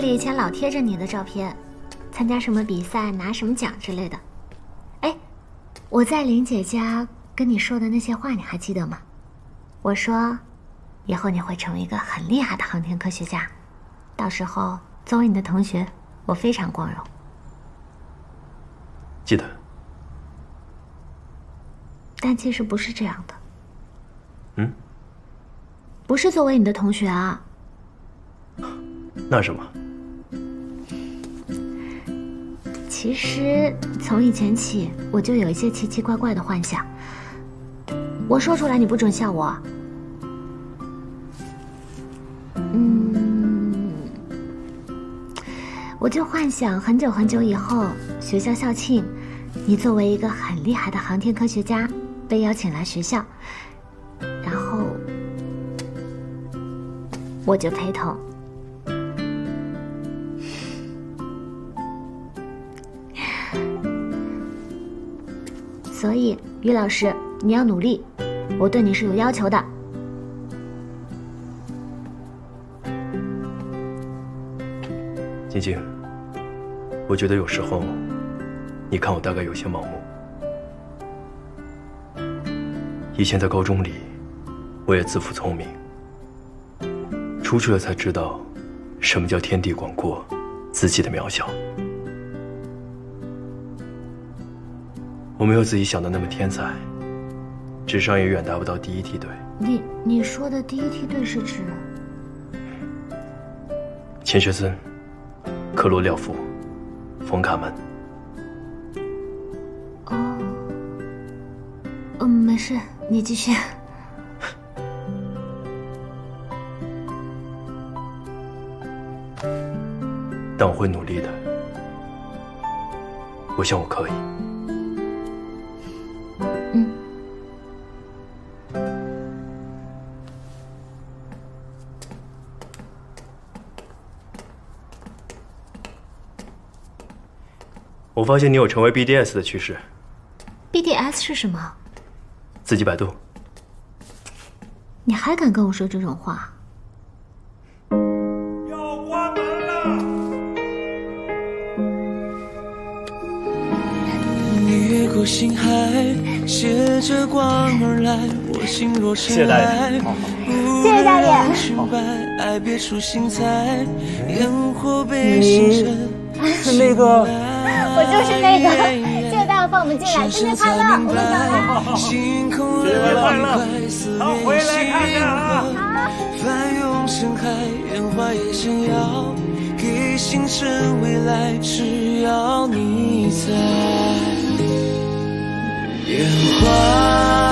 以前老贴着你的照片，参加什么比赛拿什么奖之类的。哎，我在玲姐家跟你说的那些话你还记得吗？我说以后你会成为一个很厉害的航天科学家，到时候作为你的同学，我非常光荣。记得。但其实不是这样的。嗯？不是作为你的同学啊。那什么？其实从以前起，我就有一些奇奇怪怪的幻想。我说出来你不准笑我。我就幻想很久很久以后，学校校庆，你作为一个很厉害的航天科学家，被邀请来学校，然后我就陪同。所以，于老师，你要努力，我对你是有要求的。晶晶，我觉得有时候，你看我大概有些盲目。以前在高中里，我也自负聪明，出去了才知道，什么叫天地广阔，自己的渺小。我没有自己想的那么天才，智商也远达不到第一梯队。你说的第一梯队是指？钱学森、克罗廖夫、冯卡门。哦，没事，你继续。但我会努力的，我想我可以。我发现你有成为 BDS 的趋势。BDS 是什么？自己百度。你还敢跟我说这种话？要关门了！你越过星海，携着光而来，我心若尘埃。谢谢大爷。爱别出心裁，烟火被星辰。是那个。我就是那个，谢谢大家放我们进来，生日快乐！我们走了。星空生日快乐！好，回来看看啊！翻涌深海，烟花也想要给星辰未来，只要你在。烟花。